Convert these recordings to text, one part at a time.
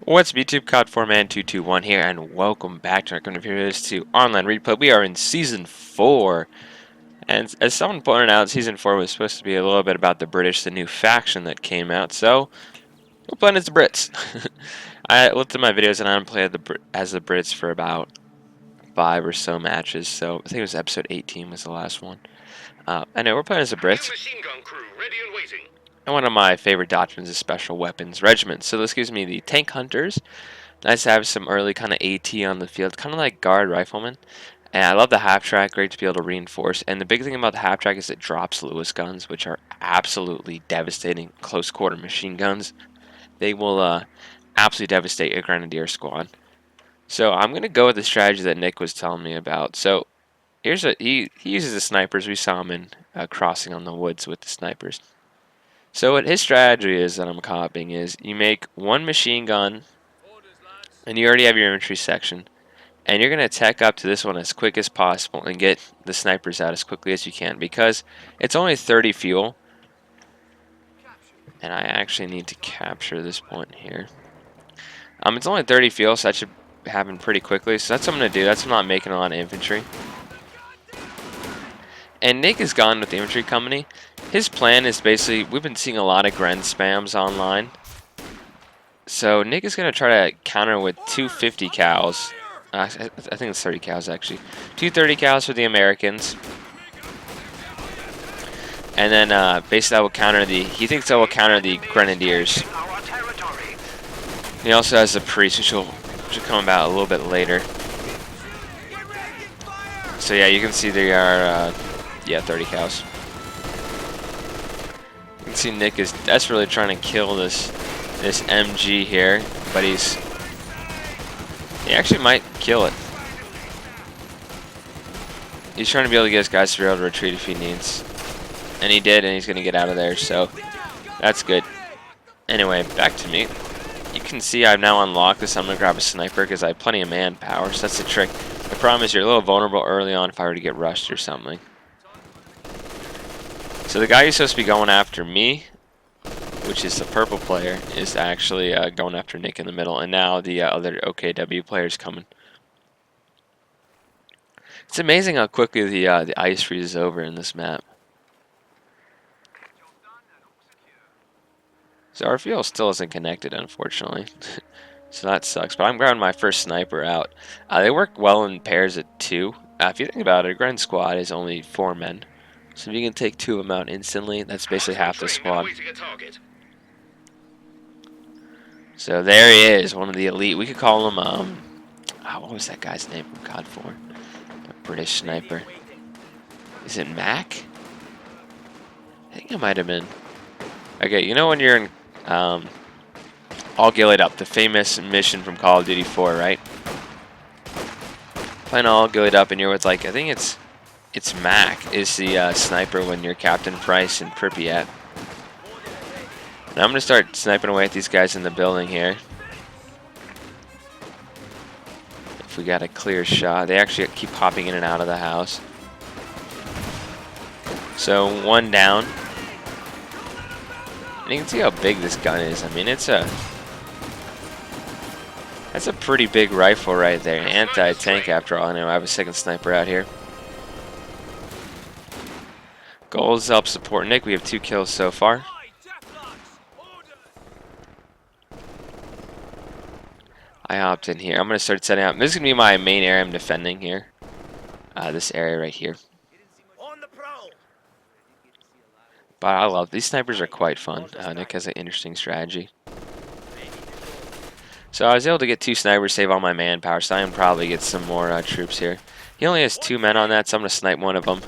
What's up, YouTube? COD4Man221 here, and welcome back to our current videos to Online Replay. We are in Season 4, and as someone pointed out, Season 4 was supposed to be a little bit about the British, the new faction that came out, so we're playing as the Brits. I looked at my videos, and I haven't played as the Brits for about 5 or so matches, so I think it was episode 18 was the last one. Anyway, we're playing as the Brits. And one of my favorite doctrines is special weapons regiments. So this gives me the tank hunters. Nice to have some early kind of AT on the field, kind of like guard riflemen. And I love the half track, great to be able to reinforce. And the big thing about the half track is it drops Lewis guns, which are absolutely devastating close quarter machine guns. They will absolutely devastate a grenadier squad. So I'm going to go with the strategy that Nick was telling me about. So here's he uses the snipers. We saw him in crossing on the woods with the snipers. So what his strategy is that I'm copying is you make one machine gun, and you already have your infantry section, and you're going to attack up to this one as quick as possible and get the snipers out as quickly as you can, because it's only 30 fuel, and I actually need to capture this point here. It's only 30 fuel, so that should happen pretty quickly, so that's what I'm going to do. That's why I'm not making a lot of infantry. And Nick is gone with the infantry company. His plan is basically, we've been seeing a lot of Gren spams online. So Nick is going to try to counter with 250 cows. I think it's 30 cows actually. 230 cows for the Americans. And then basically that will counter he thinks that will counter the Grenadiers. He also has the priest, which will come about a little bit later. So yeah, you can see there are, 30 cows. You can see Nick is desperately trying to kill this MG here, but he actually might kill it. He's trying to be able to get his guys to be able to retreat if he needs. And he did, and he's going to get out of there, so that's good. Anyway, back to me. You can see I've now unlocked this. I'm going to grab a sniper because I have plenty of manpower, so that's the trick. The problem is you're a little vulnerable early on if I were to get rushed or something. So the guy who's supposed to be going after me, which is the purple player, is actually going after Nick in the middle, and now the other OKW player is coming. It's amazing how quickly the ice freezes over in this map. So our fuel still isn't connected, unfortunately. So that sucks, but I'm grabbing my first sniper out. They work well in pairs of 2. If you think about it, a Gren squad is only 4 men. So if you can take 2 of them out instantly, that's basically half the squad. So there he is, one of the elite. We could call him, what was that guy's name from COD 4? A British sniper. Is it Mac? I think it might have been. Okay, you know when you're in, All Gillied Up, the famous mission from Call of Duty 4, right? Playing All Gillied Up and you're with, like, I think it's Mac is the sniper when you're Captain Price in Pripyat. And I'm going to start sniping away at these guys in the building here. If we got a clear shot. They actually keep popping in and out of the house. So, 1 down. And you can see how big this gun is. I mean, that's a pretty big rifle right there. Anti-tank after all. Anyway, I have a second sniper out here. Goals help support Nick. We have 2 kills so far. I hopped in here. I'm going to start setting up. This is going to be my main area I'm defending here. This area right here. But I love these snipers are quite fun. Nick has an interesting strategy. So I was able to get 2 snipers, save all my manpower, so I can probably get some more troops here. He only has 2 men on that, so I'm going to snipe one of them.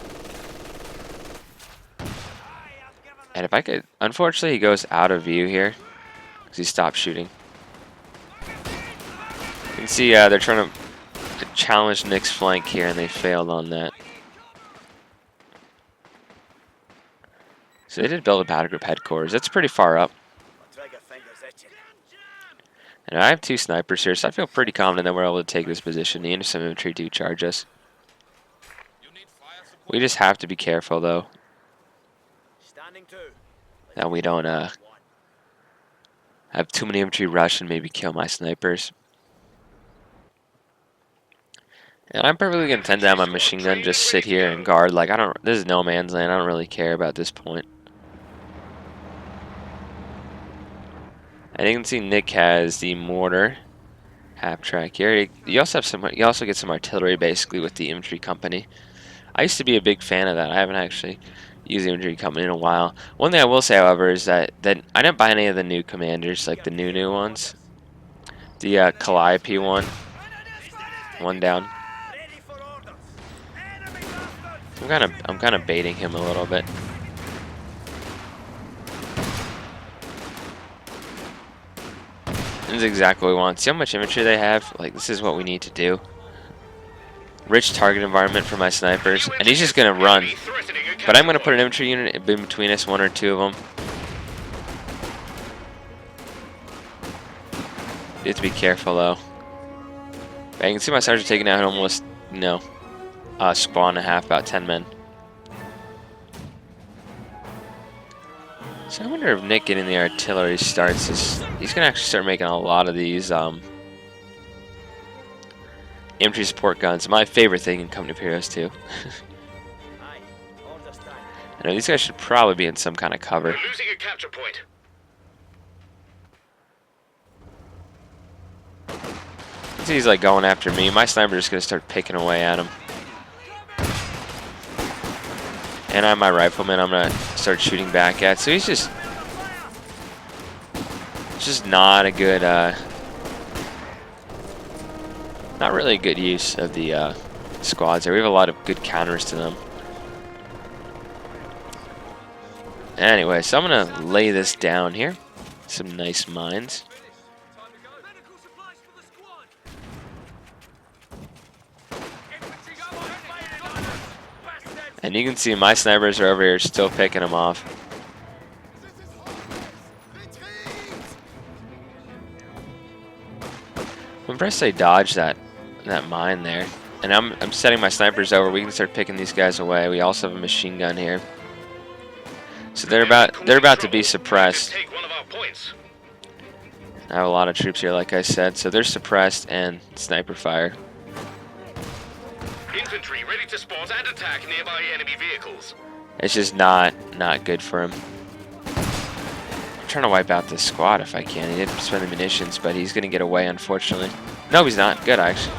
And if I could... Unfortunately, he goes out of view here because he stopped shooting. You can see they're trying to challenge Nick's flank here, and they failed on that. So they did build a battle group headquarters. That's pretty far up. And I have 2 snipers here, so I feel pretty confident that we're able to take this position. The Anderson infantry do charge us. We just have to be careful, though, that we don't have have too many infantry rush and maybe kill my snipers. And I'm perfectly content to have my machine gun just sit here and guard. Like, this is no man's land. I don't really care about this point. And you can see Nick has the mortar half track here. You also get some artillery basically with the infantry company. I used to be a big fan of that. I haven't actually used the infantry company in a while. One thing I will say, however, is that I didn't buy any of the new commanders, like the new ones. The Calliope one down. I'm kind of baiting him a little bit. This is exactly what we want. See how much infantry they have? Like, this is what we need to do. Rich target environment for my snipers, and he's just gonna run. But I'm gonna put an infantry unit in between us, one or two of them. You have to be careful though. But you can see my sergeant taking out almost, a squad and a half, about 10 men. So I wonder if Nick getting the artillery starts is he's gonna actually start making a lot of these infantry support guns. My favorite thing in Company of Heroes 2. I know these guys should probably be in some kind of cover. We're losing a capture point. See, he's like going after me. My sniper's just gonna start picking away at him. And I'm my rifleman. I'm gonna start shooting back at. So he's just not a good, not really a good use of the squads there. We have a lot of good counters to them. Anyway, so I'm gonna lay this down here. Some nice mines. And you can see my snipers are over here still picking them off. I'm impressed they dodged that mine there. And I'm setting my snipers over. We can start picking these guys away. We also have a machine gun here. So they're about to be suppressed. I have a lot of troops here, like I said, so they're suppressed and sniper fire. Infantry ready to spot and attack nearby enemy vehicles. It's just not good for him. I'm trying to wipe out this squad if I can. He didn't spend the munitions, but he's gonna get away, unfortunately. No, he's not. Good, actually.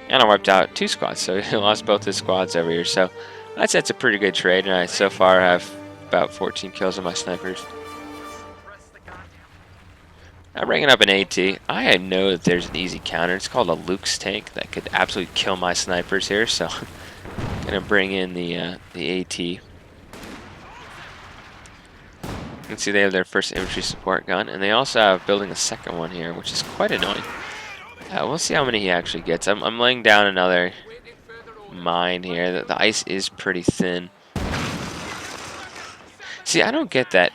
And I wiped out 2 squads, so he lost both his squads over here. So that's a pretty good trade, and I so far have about 14 kills on my snipers. I'm bringing up an AT. I know that there's an easy counter. It's called a Luke's tank that could absolutely kill my snipers here. So I'm gonna bring in the AT. You can see they have their first infantry support gun, and they also have building a second one here, which is quite annoying. We'll see how many he actually gets. I'm laying down another mine here. The ice is pretty thin. See, I don't get that.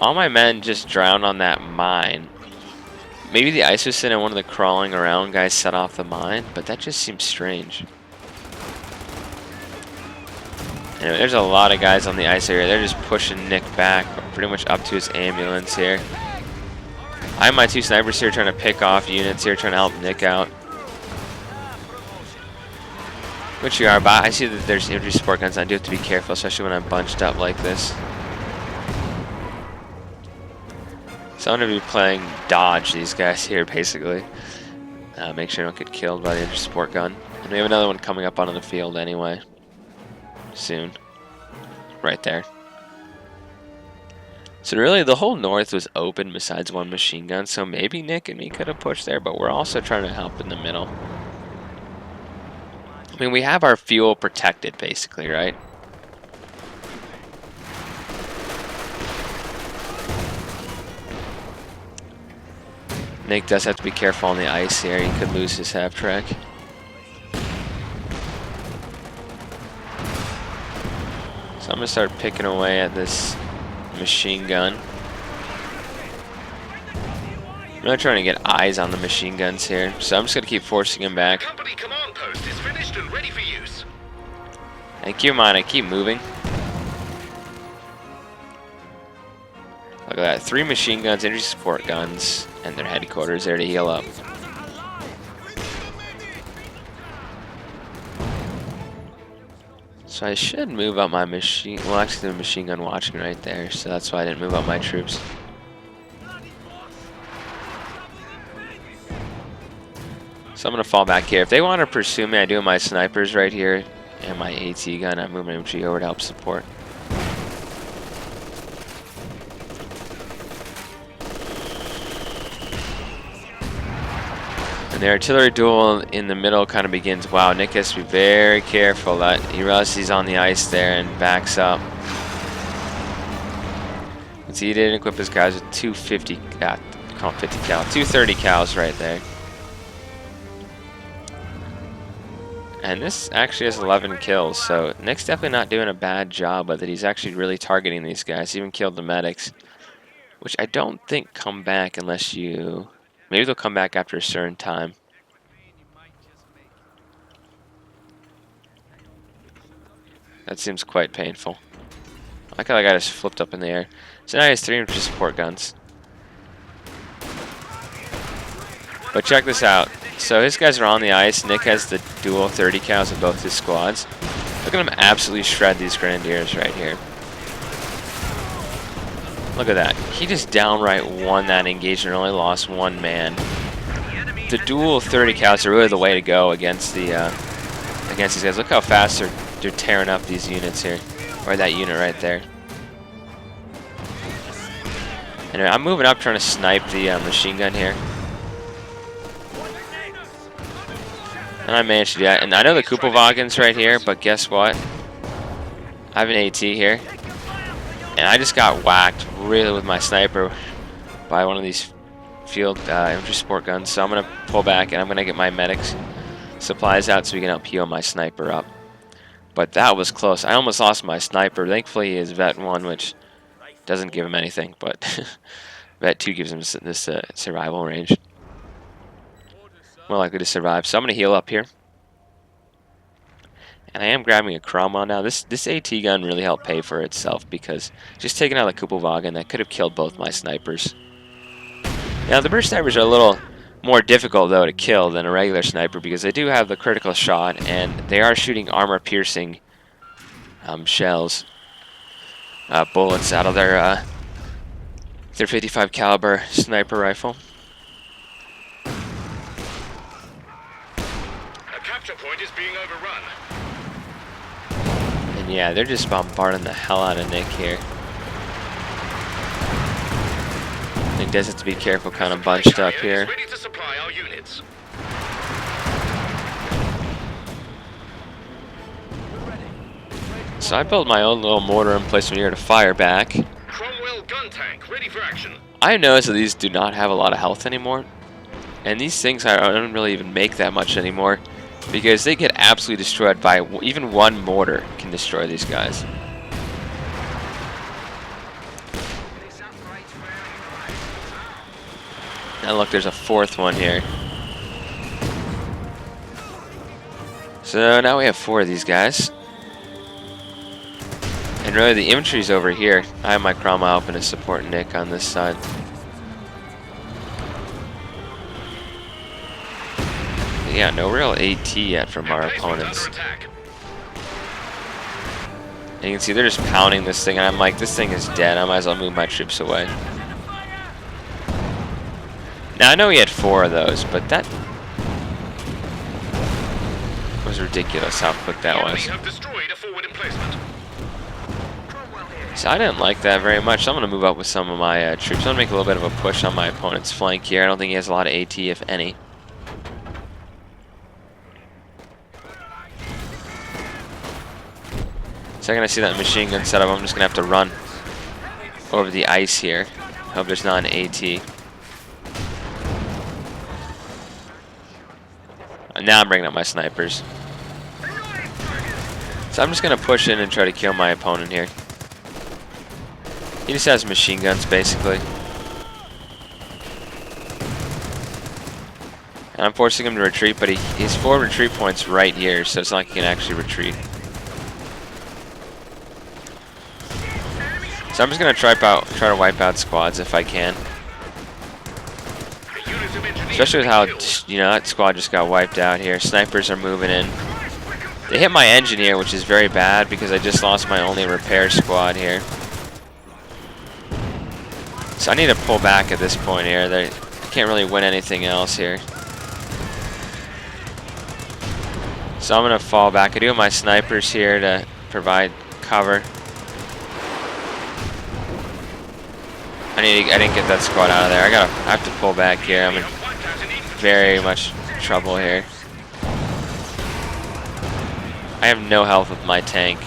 All my men just drowned on that mine. Maybe the ice was thin and one of the crawling around guys set off the mine, but that just seems strange. Anyway, there's a lot of guys on the ice area. They're just pushing Nick back, pretty much up to his ambulance here. I have my 2 snipers here trying to pick off units here, trying to help Nick out. Which you are, but I see that there's infantry support guns. I do have to be careful, especially when I'm bunched up like this. So I'm going to be playing dodge these guys here, basically. Make sure I don't get killed by the infantry support gun. And we have another one coming up onto the field anyway. Soon. Right there. So really, the whole north was open besides one machine gun, so maybe Nick and me could have pushed there, but we're also trying to help in the middle. I mean, we have our fuel protected, basically, right? Nick does have to be careful on the ice here. He could lose his half track. So I'm going to start picking away at this machine gun. I'm not trying to get eyes on the machine guns here, so I'm just going to keep forcing him back. Company command post is finished and ready for use. And keep in mind, I keep moving. Look at that. 3 machine guns, infantry support guns, and their headquarters there to heal up. So I should move up my machine. Well, actually, the machine gun watching right there, so that's why I didn't move up my troops. So I'm gonna fall back here. If they want to pursue me, I do my snipers right here and my AT gun. I move my infantry over to help support. And the artillery duel in the middle kind of begins. Wow, Nick has to be very careful that he realizes he's on the ice there and backs up. See, he didn't equip his guys with 250, call it 50 cal, 230 cals right there. And this actually has 11 kills, so Nick's definitely not doing a bad job with it. He's actually really targeting these guys. He even killed the medics, which I don't think come back unless you... Maybe they'll come back after a certain time. That seems quite painful. I like how that guy just flipped up in the air. So now he has 3 infantry support guns. But check this out. So his guys are on the ice. Nick has the dual 30 cals in both his squads. Look at him absolutely shred these grenadiers right here. Look at that. He just downright won that engagement and only lost 1 man. The dual 30 cals are really the way to go against the against these guys. Look how fast they're tearing up these units here. Or that unit right there. Anyway, I'm moving up trying to snipe the machine gun here. And I managed to do that. And I know the Kupelwagen's right here, but guess what? I have an AT here. And I just got whacked really with my sniper by one of these field infantry support guns. So I'm going to pull back and I'm going to get my medics supplies out so we can help heal my sniper up. But that was close. I almost lost my sniper. Thankfully, he is Vet 1, which doesn't give him anything. But Vet 2 gives him this survival range. More likely to survive. So I'm going to heal up here. And I am grabbing a Cromwell now. This AT gun really helped pay for itself because just taking out the Kupelwagen, that could have killed both my snipers. Now, the British snipers are a little more difficult, though, to kill than a regular sniper because they do have the critical shot and they are shooting armor-piercing shells, bullets out of their 55 caliber sniper rifle. A capture point is being overrun. And yeah, they're just bombarding the hell out of Nick here. Nick does have to be careful, kind of bunched up here. Ready to supply our units. So I built my own little mortar and placed one here to fire back. Cromwell gun tank ready for action. I noticed that these do not have a lot of health anymore. And these things I don't really even make that much anymore because they get absolutely destroyed by even 1 mortar can destroy these guys. And look, there's a 4th one here. So now we have 4 of these guys. And really the infantry's over here. I have my Cromwell helping to support Nick on this side. But yeah, no real AT yet from our opponents. And you can see they're just pounding this thing and I'm like, this thing is dead. I might as well move my troops away. Now I know he had 4 of those, but that was ridiculous how quick that was. So I didn't like that very much. So I'm going to move up with some of my troops. I'm going to make a little bit of a push on my opponent's flank here. I don't think he has a lot of AT, if any. Second I see that machine gun setup, I'm just going to have to run over the ice here. Hope there's not an AT. And now I'm bringing up my snipers. So I'm just going to push in and try to kill my opponent here. He just has machine guns, basically. And I'm forcing him to retreat, but he has 4 retreat points right here, so it's not like he can actually retreat. So I'm just gonna try to wipe out squads if I can. A unit of engineers Especially with how, you know, that squad just got wiped out here. Snipers are moving in. They hit my engineer, which is very bad because I just lost my only repair squad here. So I need to pull back at this point here. They can't really win anything else here. So I'm gonna fall back. I do have my snipers here to provide cover. I didn't get that squad out of there. I have to pull back here. I'm in very much trouble here. I have no health with my tank,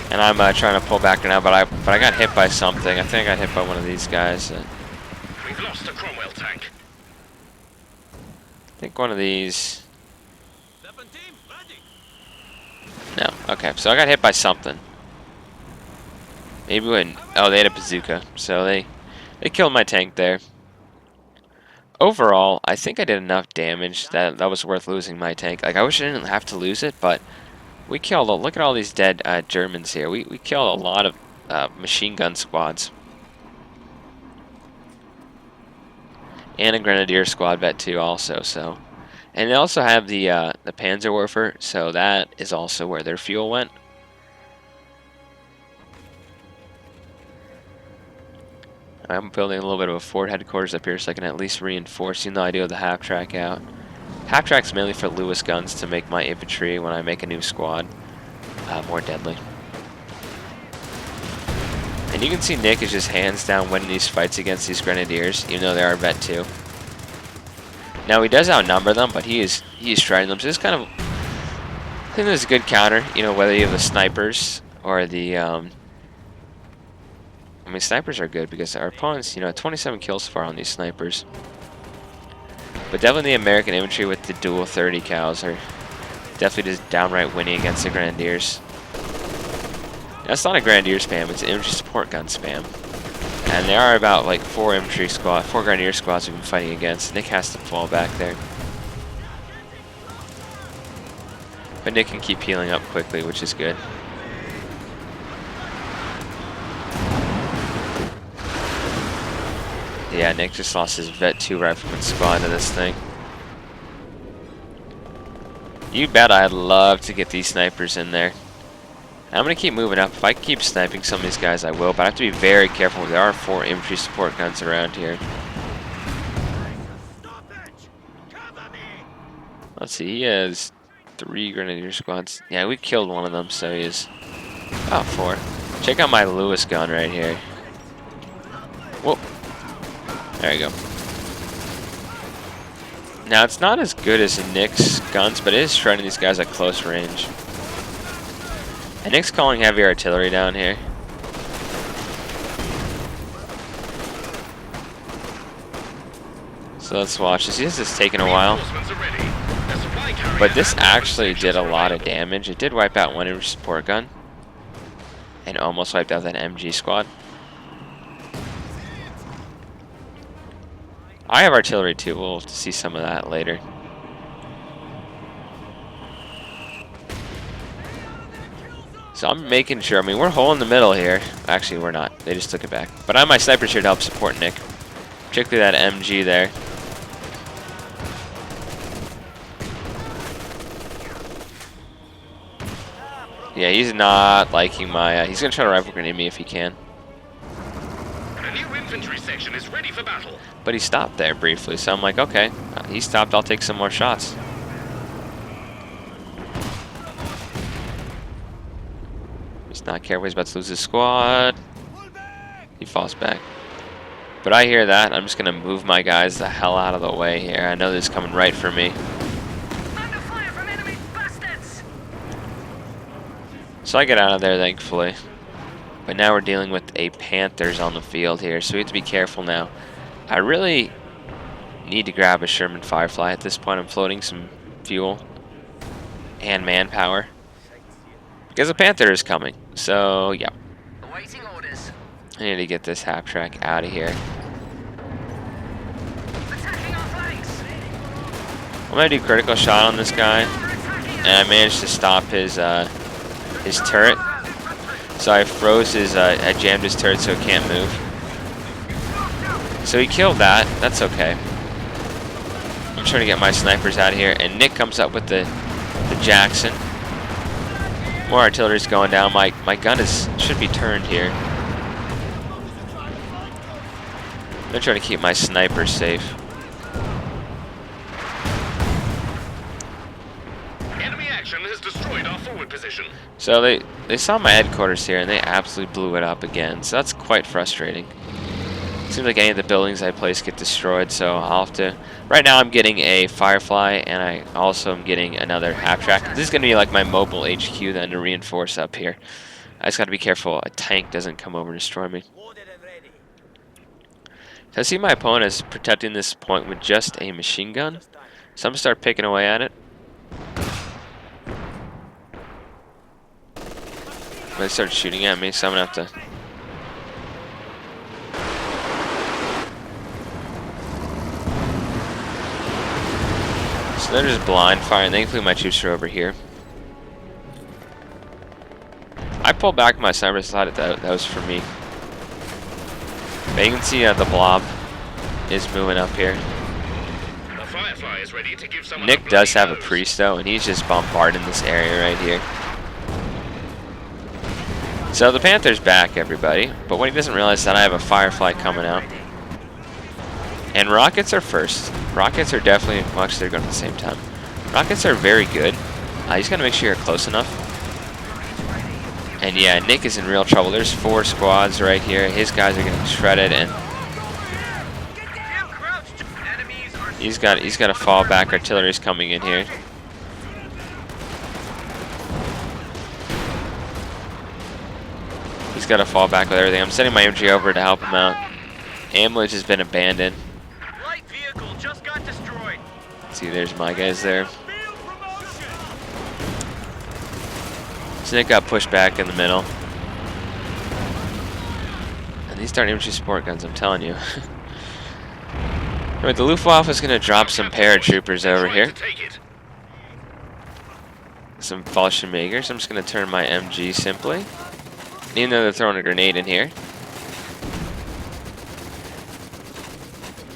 and I'm trying to pull back now. But I got hit by something. I think I got hit by one of these guys. We've lost a Cromwell tank. I think one of these. No. Okay. So I got hit by something. Maybe when they had a bazooka, so they killed my tank there. Overall, I think I did enough damage that was worth losing my tank. Like, I wish I didn't have to lose it, but we killed. Look at all these dead Germans here. We killed a lot of machine gun squads and a grenadier squad vet too, also. So, and they also have the Panzerwerfer, so that is also where their fuel went. I'm building a little bit of a fort headquarters up here so I can at least reinforce, even though I do have the half track out. Half track's mainly for Lewis guns to make my infantry, when I make a new squad, more deadly. And you can see Nick is just hands down winning these fights against these grenadiers, even though they are vet 2. Now he does outnumber them, but he is shredding them. So it's kind of, I think there's a good counter, you know, whether you have the snipers or the I mean, snipers are good because our opponents, you know, 27 kills so far on these snipers. But definitely the American infantry with the dual 30 cals are definitely just downright winning against the grenadiers. That's not a grenadier spam, it's an infantry support gun spam. And there are about like 4 grenadier squads we've been fighting against. Nick has to fall back there. But Nick can keep healing up quickly, which is good. Yeah, Nick just lost his vet 2 rifleman squad to this thing. You bet I'd love to get these snipers in there. I'm going to keep moving up. If I keep sniping some of these guys, I will. But I have to be very careful. There are 4 infantry support guns around here. Let's see. He has 3 grenadier squads. Yeah, we killed one of them, so he is about 4. Check out my Lewis gun right here. Whoop. There you go. Now, it's not as good as Nick's guns, but it is shredding these guys at close range. And Nick's calling heavy artillery down here. So let's watch this. This is taking a while. But this actually did a lot of damage. It did wipe out one infantry support gun. And almost wiped out that MG squad. I have artillery too. We'll see some of that later. So I'm making sure. I mean, we're hole in the middle here. Actually, we're not. They just took it back. But I have my snipers here to help support Nick. Particularly that MG there. Yeah, he's not liking my... he's going to try to rifle grenade me if he can. A new infantry section is ready for battle. But he stopped there briefly, so I'm like, okay, he stopped, I'll take some more shots. He's not careful, he's about to lose his squad. He falls back. But I hear that, I'm just going to move my guys the hell out of the way here. I know this is coming right for me. Under fire from enemy bastards! So I get out of there, thankfully. But now we're dealing with a Panthers on the field here, so we have to be careful now. I really need to grab a Sherman Firefly at this point. I'm floating some fuel and manpower because a Panther is coming. So, yeah. Awaiting orders. I need to get this half track out of here. Attacking our flanks. I'm going to do critical shot on this guy, and I managed to stop his turret. So I froze his, I jammed his turret so it can't move. So he killed that. That's okay. I'm trying to get my snipers out of here, and Nick comes up with the Jackson. More artillery's going down. My gun should be turned here. I'm trying to keep my snipers safe. Enemy action has destroyed our forward position. So they saw my headquarters here, and they absolutely blew it up again. So that's quite frustrating. Seems like any of the buildings I place get destroyed, so I'll have to... Right now I'm getting a Firefly, and I also am getting another half-track. This is going to be like my mobile HQ then to reinforce up here. I just got to be careful a tank doesn't come over and destroy me. So I see my opponent is protecting this point with just a machine gun, so I'm going to start picking away at it. They start shooting at me, so I'm going to have to... So they're just blind firing. Thankfully my troops are over here. I pulled back my sniper, thought that was for me. But you can see the blob is moving up here. The Firefly is ready to give someone Nick does have a priest though, and he's just bombarding this area right here. So the Panther's back, everybody. But what he doesn't realize is that I have a Firefly coming out. And rockets are first. Rockets are definitely, well, actually they're going at the same time. Rockets are very good. You just got to make sure you're close enough. And yeah, Nick is in real trouble. There's 4 squads right here. His guys are getting shredded, and he's got to fall back. Artillery's coming in here. He's got to fall back with everything. I'm sending my MG over to help him out. Ambulance has been abandoned. Light vehicle just got destroyed. See, there's my guys there. So Nick got pushed back in the middle. And these aren't infantry support guns, I'm telling you. Alright, the Luftwaffe is going to drop some paratroopers over here. Some Fallschirmjägers. I'm just going to turn my MG simply. Even though they're throwing a grenade in here.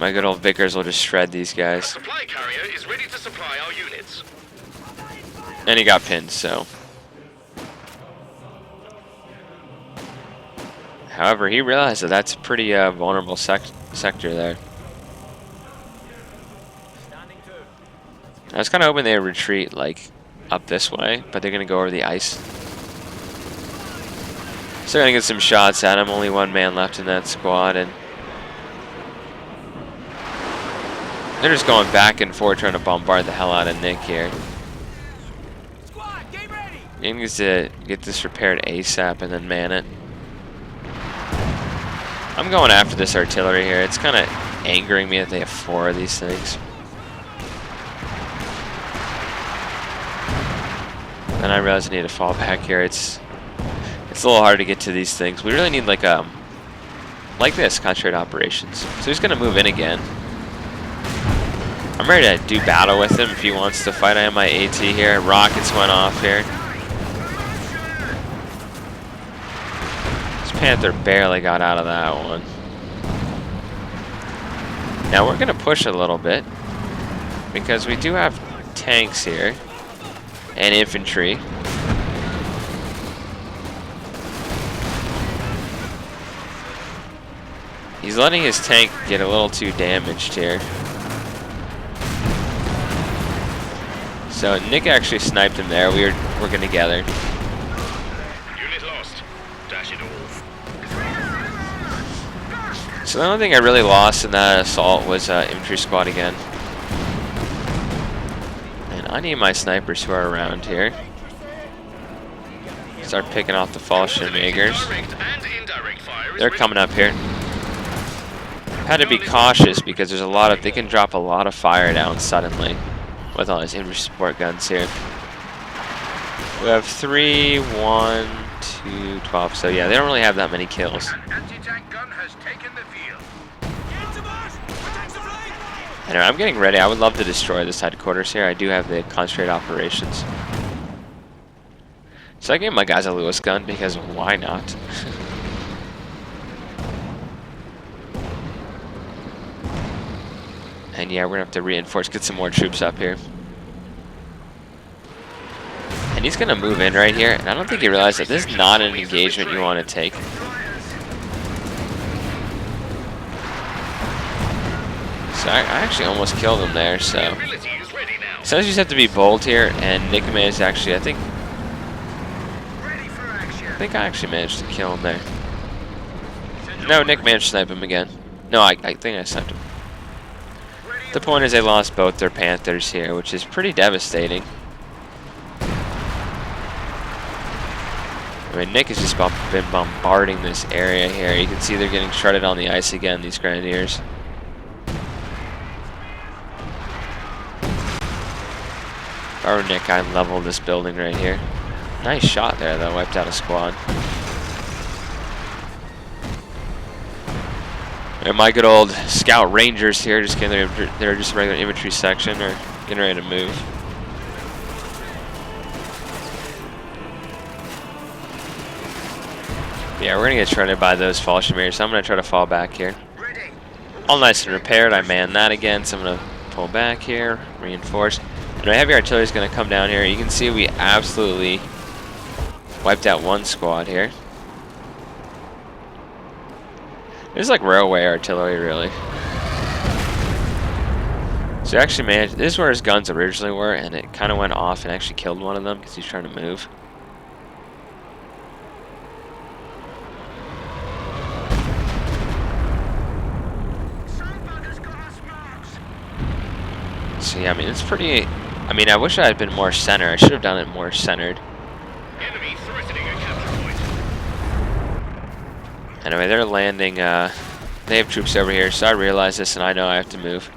My good old Vickers will just shred these guys. Supply carrier is ready to supply our units. And he got pinned, so. However, he realized that that's a pretty vulnerable sector there. I was kind of hoping they would retreat, like, up this way, but they're going to go over the ice. So I'm going to get some shots at him. Only 1 man left in that squad, and they're just going back and forth trying to bombard the hell out of Nick here. He needs to get this repaired ASAP and then man it. I'm going after this artillery here. It's kind of angering me that they have 4 of these things. And I realize I need to fall back here. It's a little hard to get to these things. We really need like this, concentrated operations. So he's gonna move in again. I'm ready to do battle with him if he wants to fight. I have my AT here. Rockets went off here. This Panther barely got out of that one. Now we're gonna push a little bit because we do have tanks here and infantry. He's letting his tank get a little too damaged here. So Nick actually sniped him there. We're working together. Unit lost. Dash it all. So the only thing I really lost in that assault was infantry squad again. And I need my snipers who are around here. Start picking off the Fallschirmjägers. They're coming up here. Had to be cautious because there's a lot of, they can drop a lot of fire down suddenly with all these infantry support guns here. We have 3, 1, 2, 12. So yeah, they don't really have that many kills. Anti-tank gun has taken the field. Anyway, I'm getting ready. I would love to destroy this headquarters here. I do have the concentrated operations. So I gave my guys a Lewis gun because why not? And yeah, we're gonna have to reinforce, get some more troops up here. And he's gonna move in right here, and I don't think he realized that this is not an engagement you want to take. So I actually almost killed him there, so. Sometimes you just have to be bold here, and Nick managed to actually, I think I actually managed to kill him there. No, Nick managed to snipe him again. No, I think I sniped him. The point is they lost both their Panthers here, which is pretty devastating. I mean, Nick has just been bombarding this area here. You can see they're getting shredded on the ice again, these grenadiers. If I were Nick, I'd level this building right here. Nice shot there, though. Wiped out a squad. And my good old scout rangers here, just getting they're just a regular infantry section, or getting ready to move. Yeah, we're gonna get shredded by those Fallschirmjägers, so I'm gonna try to fall back here. All nice and repaired. I man that again, so I'm gonna pull back here, reinforce. And my heavy artillery is gonna come down here. You can see we absolutely wiped out one squad here. This is like railway artillery, really. So actually managed, this is where his guns originally were, and it kind of went off and actually killed one of them because he's trying to move. So yeah, I mean, it's pretty, I mean, I wish I had been more center. I should have done it more centered. Enemy threatening a capture point. Anyway, they're landing, they have troops over here, so I realize this and I know I have to move.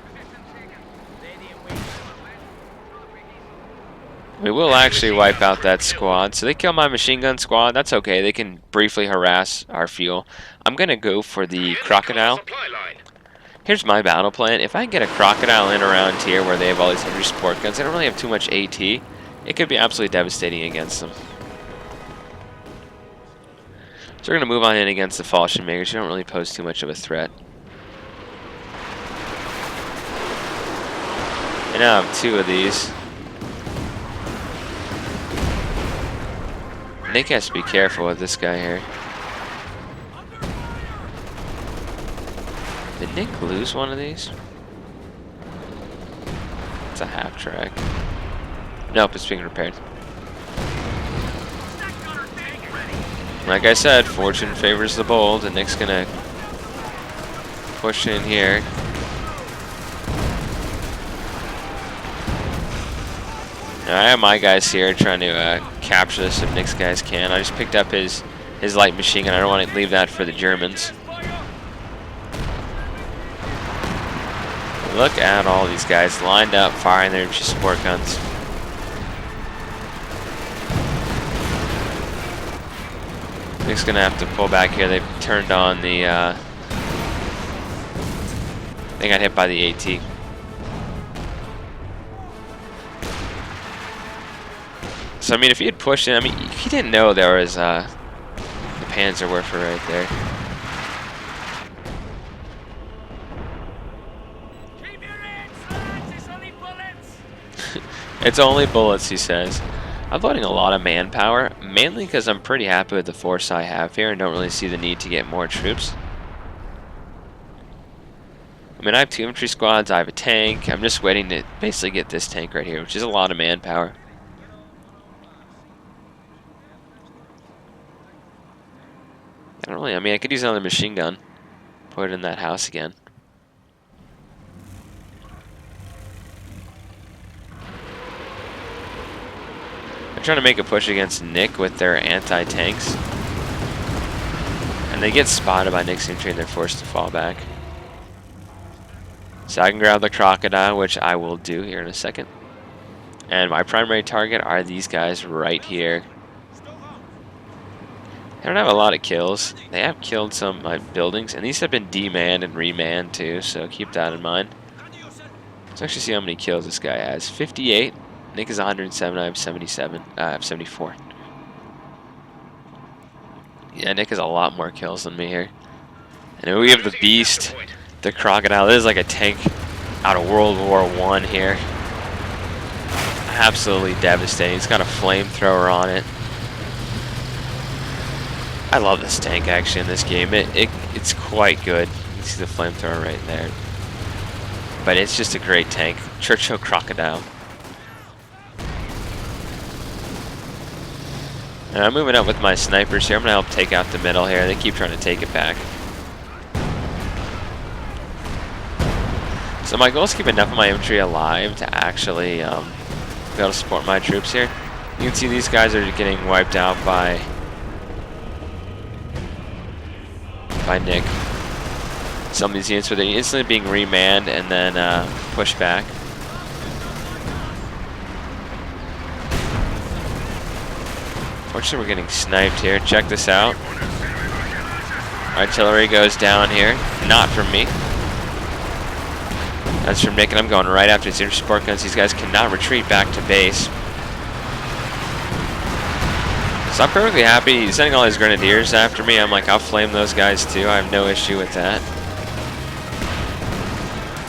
We will actually wipe out that squad. So they kill my machine gun squad. That's okay. They can briefly harass our fuel. I'm going to go for the crocodile. Here's my battle plan. If I can get a crocodile in around here where they have all these heavy support guns, they don't really have too much AT. It could be absolutely devastating against them. So we're going to move on in against the Fallschirmjägers. You don't really pose too much of a threat. And now I have two of these. Nick has to be careful with this guy here. Did Nick lose one of these? It's a half track. Nope, it's being repaired. Like I said, fortune favors the bold, and Nick's gonna push in here. Now, I have my guys here trying to capture this if Nick's guys can. I just picked up his light machine gun. I don't want to leave that for the Germans. Look at all these guys lined up firing their support guns. Nick's gonna have to pull back here. They've turned on the they got hit by the AT. So I mean, if he had pushed in, I mean, he didn't know there was the Panzerwerfer right there. Keep your hands, lads. It's only bullets. It's only bullets, he says. I'm loading a lot of manpower, mainly because I'm pretty happy with the force I have here and don't really see the need to get more troops. I mean, I have 2 infantry squads, I have a tank. I'm just waiting to basically get this tank right here, which is a lot of manpower. I don't really, I mean, I could use another machine gun. Put it in that house again. They're trying to make a push against Nick with their anti-tanks. And they get spotted by Nick's infantry and they're forced to fall back. So I can grab the crocodile, which I will do here in a second. And my primary target are these guys right here. They don't have a lot of kills. They have killed some buildings, and these have been demanned and remanned too, so keep that in mind. Let's actually see how many kills this guy has. 58. Nick is 107. I have 77. I have 74. Yeah, Nick has a lot more kills than me here. And we have the Losing Beast, sector point. the Crocodile. This is like a tank out of World War I here. Absolutely devastating. It's got a flamethrower on it. I love this tank actually in this game. It's quite good. You can see the flamethrower right there. But it's just a great tank. Churchill Crocodile. And I'm moving up with my snipers here. I'm going to help take out the middle here. They keep trying to take it back. So my goal is to keep enough of my infantry alive to actually be able to support my troops here. You can see these guys are getting wiped out by Nick. Some of these units where they're instantly being remanned and then pushed back. Fortunately, we're getting sniped here. Check this out. Artillery goes down here. Not from me. That's from Nick, and I'm going right after his support guns. These guys cannot retreat back to base. So I'm perfectly happy. He's sending all his grenadiers after me. I'm like, I'll flame those guys too. I have no issue with that.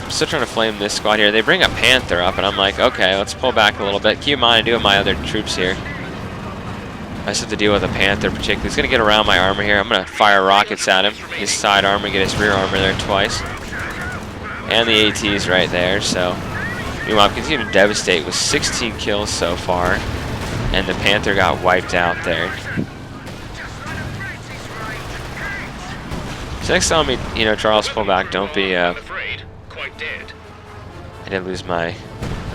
I'm still trying to flame this squad here. They bring a Panther up, and I'm like, okay, let's pull back a little bit. Keep in mind, I do have my other troops here. I just have to deal with a Panther particularly. He's going to get around my armor here. I'm going to fire rockets at him. His side armor, get his rear armor there twice. And the AT's right there, so meanwhile, I'm continuing to devastate with 16 kills so far, and the Panther got wiped out there. So next time, Charles, pull back. Don't be. I'm afraid. Quite dead. I did lose my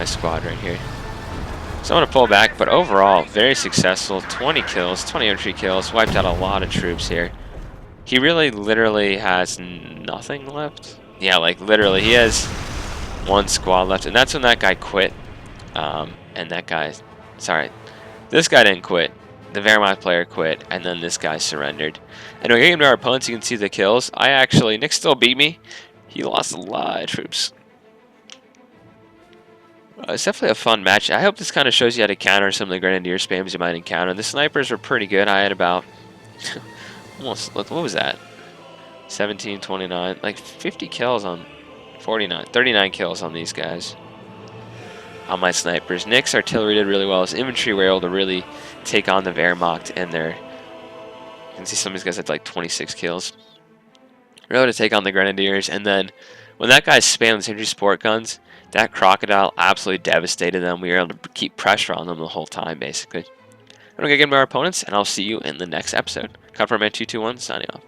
squad right here. So I'm gonna pull back, but overall, very successful. 20 kills, 20 infantry kills, wiped out a lot of troops here. He really, literally has nothing left. Yeah, like literally, he has one squad left, and that's when that guy quit. And that guy, sorry, this guy didn't quit. The Wehrmacht player quit, and then this guy surrendered. And when we get into our opponents, you can see the kills. Nick still beat me. He lost a lot of troops. It's definitely a fun match. I hope this kind of shows you how to counter some of the grenadier spams you might encounter. The snipers were pretty good. I had about almost, what was that? 17, 29, like 50 kills on 39 kills on these guys. On my snipers. Nick's artillery did really well. His infantry were able to really take on the Wehrmacht, and you can see some of these guys had like 26 kills. We're able to take on the grenadiers, and then when that guy spammed his infantry support guns, that Crocodile absolutely devastated them. We were able to keep pressure on them the whole time, basically. I'm going to get into our opponents, and I'll see you in the next episode. Confirm 221, signing off.